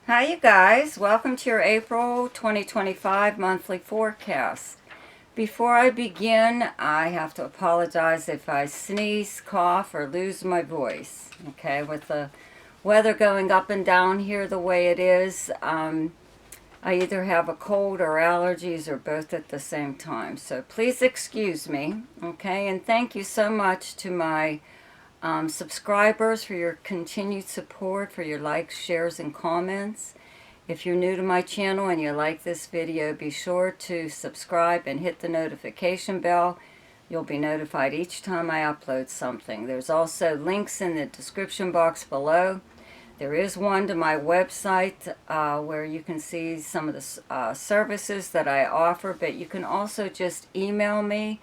Hi you guys, welcome to your April 2025 monthly forecast. Before I begin, I have to apologize if I sneeze, cough, or lose my voice. Okay, with the weather going up and down here the way it is, I either have a cold or allergies or both at the same time. So please excuse me, okay? And thank you so much to my subscribers for your continued support, for your likes, shares, and comments. If you're new to my channel and you like this video, be sure to subscribe and hit the notification bell. You'll be notified each time I upload something. There's also links in the description box below. There is one to my website where you can see some of the services that I offer, but you can also just email me.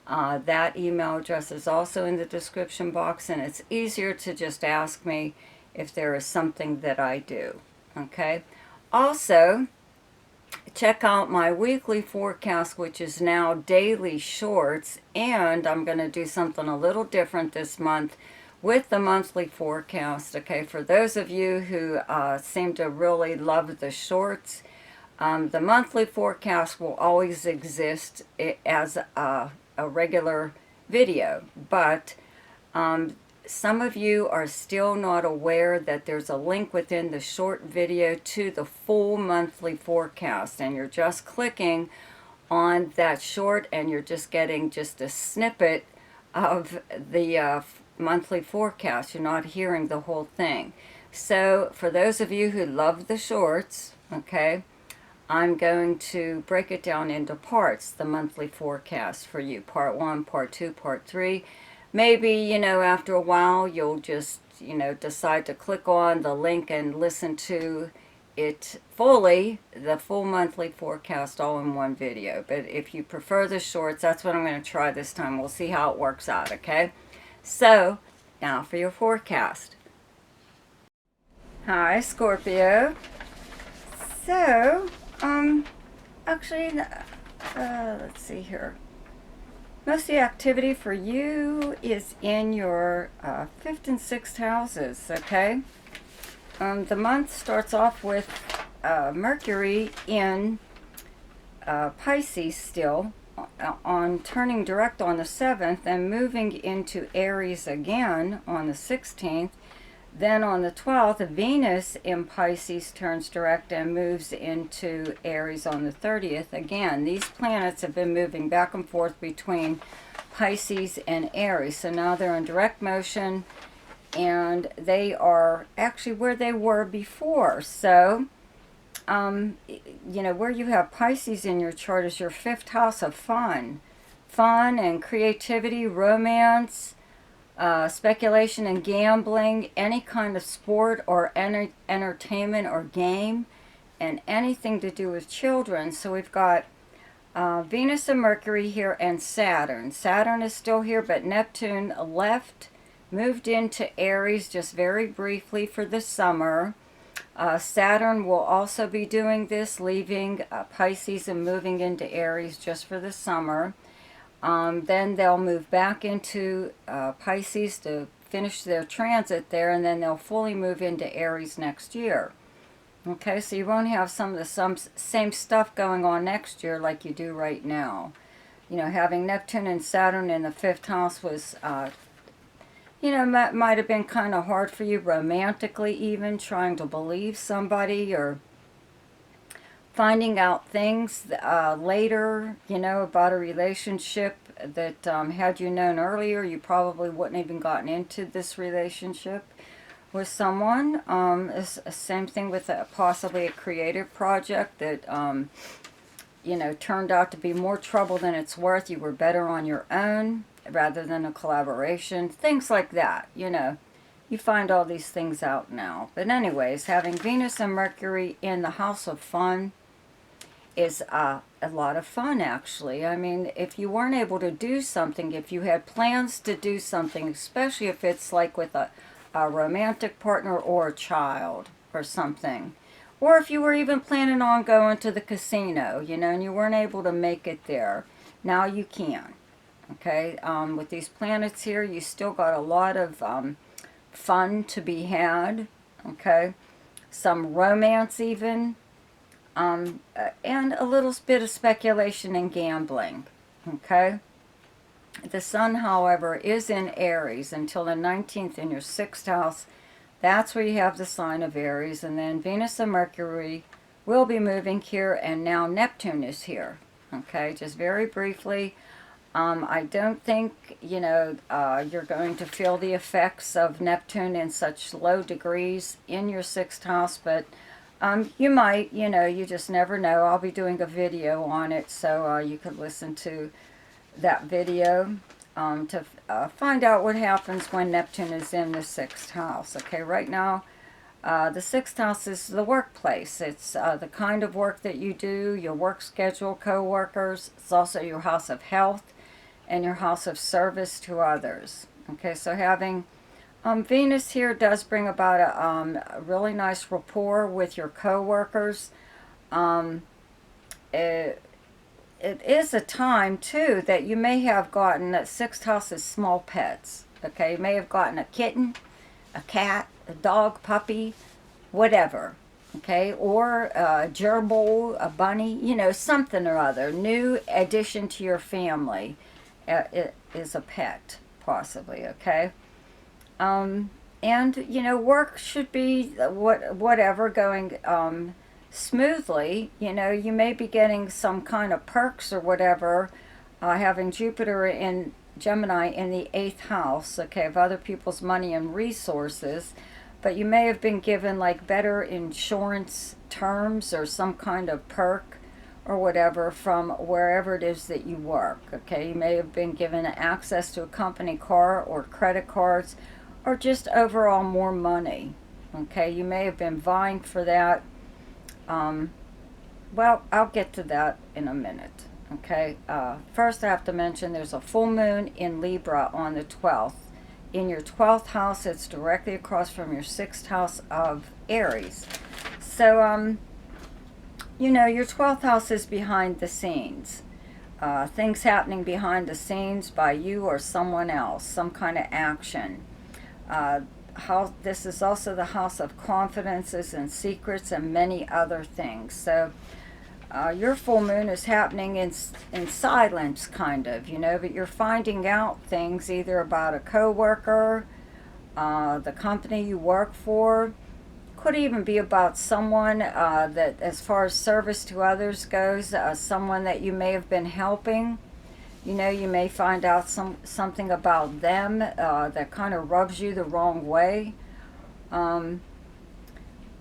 That email address is also in the description box, and it's easier to just ask me if there is something that I do. Okay? Also, check out my weekly forecast, which is now daily shorts, and I'm going to do something a little different this month with the monthly forecast. Okay, for those of you who seem to really love the shorts, the monthly forecast will always exist as a regular video, but some of you are still not aware that there's a link within the short video to the full monthly forecast, and you're just clicking on that short and you're just getting just a snippet of the monthly forecast. You're not hearing the whole thing. So for those of you who love the shorts, okay, I'm going to break it down into parts, the monthly forecast for you. Part 1, Part 2, Part 3. Maybe, after a while, you'll just, decide to click on the link and listen to it fully, the full monthly forecast all in one video. But if you prefer the shorts, that's what I'm going to try this time. We'll see how it works out, okay? So, now for your forecast. Hi, Scorpio. So, actually, let's see here. Most of the activity for you is in your 5th and 6th houses, okay? The month starts off with Mercury in Pisces still, on turning direct on the 7th and moving into Aries again on the 16th. Then on the 12th, Venus in Pisces turns direct and moves into Aries on the 30th. Again, these planets have been moving back and forth between Pisces and Aries. So now they're in direct motion, and they are actually where they were before. So, where you have Pisces in your chart is your 5th house of fun. Fun and creativity, romance, speculation and gambling, any kind of sport or entertainment or game, and anything to do with children. So we've got Venus and Mercury here, and Saturn. Saturn is still here, but Neptune left, moved into Aries just very briefly for the summer. Saturn will also be doing this, leaving Pisces and moving into Aries just for the summer. Then they'll move back into Pisces to finish their transit there, and then they'll fully move into Aries next year. Okay, so you won't have some of the same stuff going on next year like you do right now. Having Neptune and Saturn in the 5th house was, might have been kind of hard for you romantically, even trying to believe somebody or finding out things later, about a relationship that had you known earlier, you probably wouldn't even gotten into this relationship with someone. Same thing with possibly a creative project that, turned out to be more trouble than it's worth. You were better on your own rather than a collaboration. Things like that, You find all these things out now. But anyways, having Venus and Mercury in the house of fun is a lot of fun, actually. I mean, if you weren't able to do something, if you had plans to do something, especially if it's like with a romantic partner or a child or something, or if you were even planning on going to the casino, and you weren't able to make it there, now you can. Okay, with these planets here, you still got a lot of fun to be had. Okay. some romance even, and a little bit of speculation and gambling, okay? The sun, however, is in Aries until the 19th in your 6th house. That's where you have the sign of Aries, and then Venus and Mercury will be moving here, and now Neptune is here, okay? Just very briefly, I don't think, you're going to feel the effects of Neptune in such low degrees in your 6th house, but you might, you just never know. I'll be doing a video on it, so you could listen to that video to find out what happens when Neptune is in the 6th house. Okay, right now, the 6th house is the workplace. It's the kind of work that you do, your work schedule, co-workers. It's also your house of health and your house of service to others. Okay, so having Venus here does bring about a really nice rapport with your co-workers. It is a time, too, that you may have gotten, that 6th house is small pets. Okay, you may have gotten a kitten, a cat, a dog, puppy, whatever. Okay, or a gerbil, a bunny, something or other. New addition to your family. It is a pet, possibly, okay? And, work should be whatever, going smoothly. You may be getting some kind of perks or whatever, having Jupiter in Gemini in the 8th house, okay, of other people's money and resources. But you may have been given, like, better insurance terms or some kind of perk or whatever from wherever it is that you work, okay? You may have been given access to a company car or credit cards or just overall more money, okay? You may have been vying for that. Well, I'll get to that in a minute, okay? First I have to mention there's a full moon in Libra on the 12th. In your 12th house, it's directly across from your 6th house of Aries. So, your 12th house is behind the scenes. Things happening behind the scenes by you or someone else, some kind of action. This is also the house of confidences and secrets and many other things. So your full moon is happening in silence, kind of, but you're finding out things either about a coworker, the company you work for. Could even be about someone that, as far as service to others goes, someone that you may have been helping. You may find out something about them that kind of rubs you the wrong way.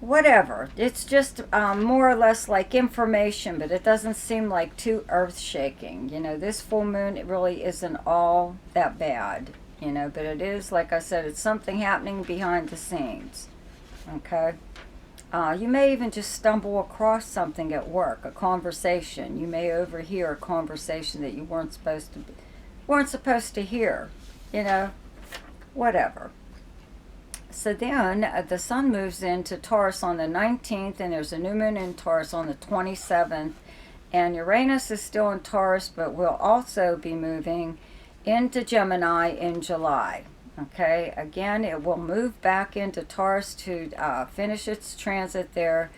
Whatever. It's just more or less like information, but it doesn't seem like too earth-shaking. This full moon, it really isn't all that bad, but it is, like I said, it's something happening behind the scenes. Okay, you may even just stumble across something at work, a conversation. You may overhear a conversation that you weren't supposed to hear. Whatever. So then the sun moves into Taurus on the 19th, and there's a new moon in Taurus on the 27th, and Uranus is still in Taurus, but will also be moving into Gemini in July. Okay, again, it will move back into Taurus to finish its transit there,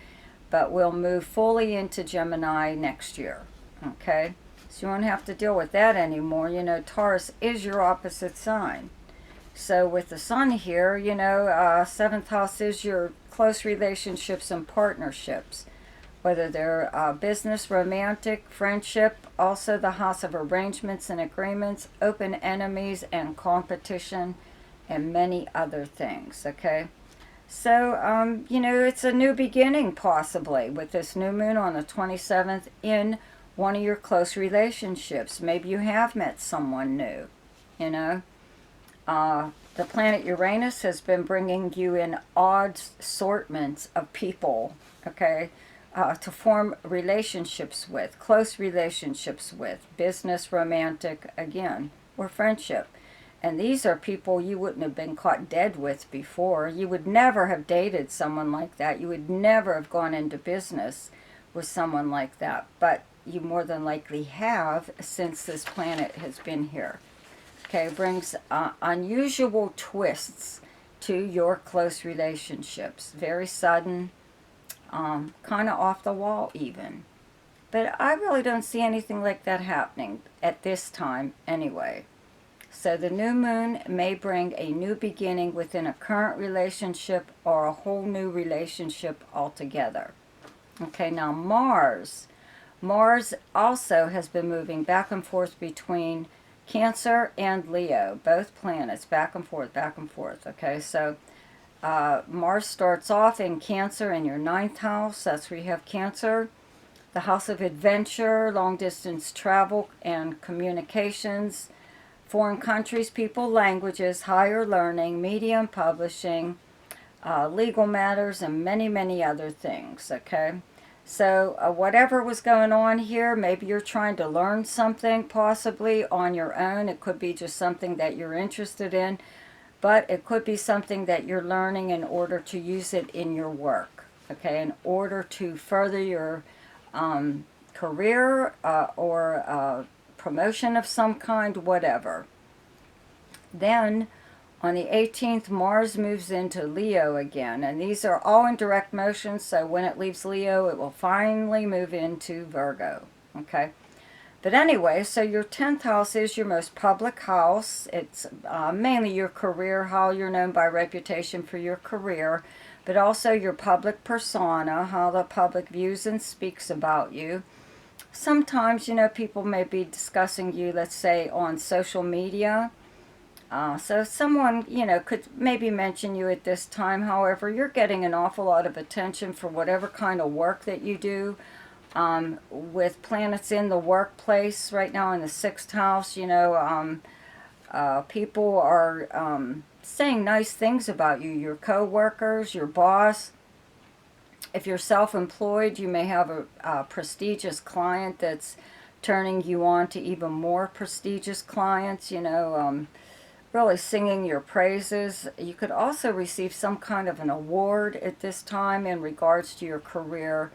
but will move fully into Gemini next year. Okay, so you won't have to deal with that anymore. Taurus is your opposite sign. So with the sun here, 7th house is your close relationships and partnerships, whether they're business, romantic, friendship, also the house of arrangements and agreements, open enemies and competition, and many other things, okay? So, it's a new beginning, possibly, with this new moon on the 27th in one of your close relationships. Maybe you have met someone new, The planet Uranus has been bringing you in odd assortments of people, okay, to form relationships with, close relationships with, business, romantic, again, or friendship. And these are people you wouldn't have been caught dead with before. You would never have dated someone like that. You would never have gone into business with someone like that. But you more than likely have since this planet has been here. Okay, it brings unusual twists to your close relationships. Very sudden, kind of off the wall even. But I really don't see anything like that happening at this time anyway. So the new moon may bring a new beginning within a current relationship or a whole new relationship altogether. Okay, now Mars. Mars also has been moving back and forth between Cancer and Leo, both planets, back and forth, back and forth. Okay, so Mars starts off in Cancer in your ninth house. That's where you have Cancer, the house of adventure, long distance travel and communications, foreign countries, people, languages, higher learning, media and publishing, legal matters, and many, many other things. Okay, so whatever was going on here, maybe you're trying to learn something possibly on your own. It could be just something that you're interested in, but it could be something that you're learning in order to use it in your work. Okay, in order to further your career or promotion of some kind, whatever. Then on the 18th, Mars moves into Leo again, and these are all in direct motion, so when it leaves Leo, it will finally move into Virgo. Okay, but anyway, so your 10th house is your most public house. It's mainly your career, how you're known by reputation for your career, but also your public persona, how the public views and speaks about you. Sometimes, people may be discussing you, let's say, on social media. So someone, could maybe mention you at this time. However, you're getting an awful lot of attention for whatever kind of work that you do. With planets in the workplace right now in the 6th house, people are saying nice things about you, your co-workers, your boss. If you're self-employed, you may have a prestigious client that's turning you on to even more prestigious clients, really singing your praises. You could also receive some kind of an award at this time in regards to your career.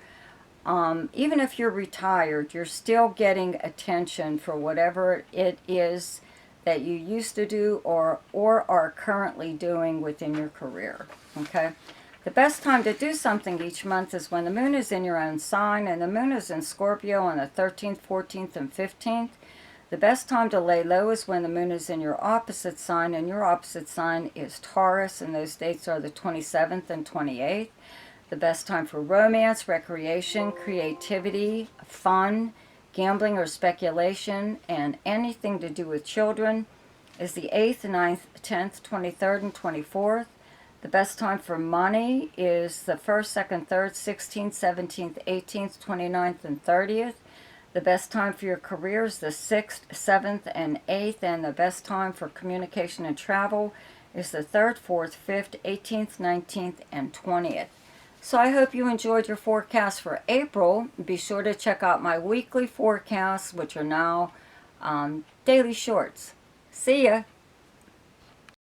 Even if you're retired, you're still getting attention for whatever it is that you used to do or are currently doing within your career. Okay? The best time to do something each month is when the moon is in your own sign, and the moon is in Scorpio on the 13th, 14th, and 15th. The best time to lay low is when the moon is in your opposite sign, and your opposite sign is Taurus, and those dates are the 27th and 28th. The best time for romance, recreation, creativity, fun, gambling or speculation, and anything to do with children is the 8th, 9th, 10th, 23rd, and 24th. The best time for money is the 1st, 2nd, 3rd, 16th, 17th, 18th, 29th, and 30th. The best time for your career is the 6th, 7th, and 8th. And the best time for communication and travel is the 3rd, 4th, 5th, 18th, 19th, and 20th. So I hope you enjoyed your forecast for April. Be sure to check out my weekly forecasts, which are now daily shorts. See ya!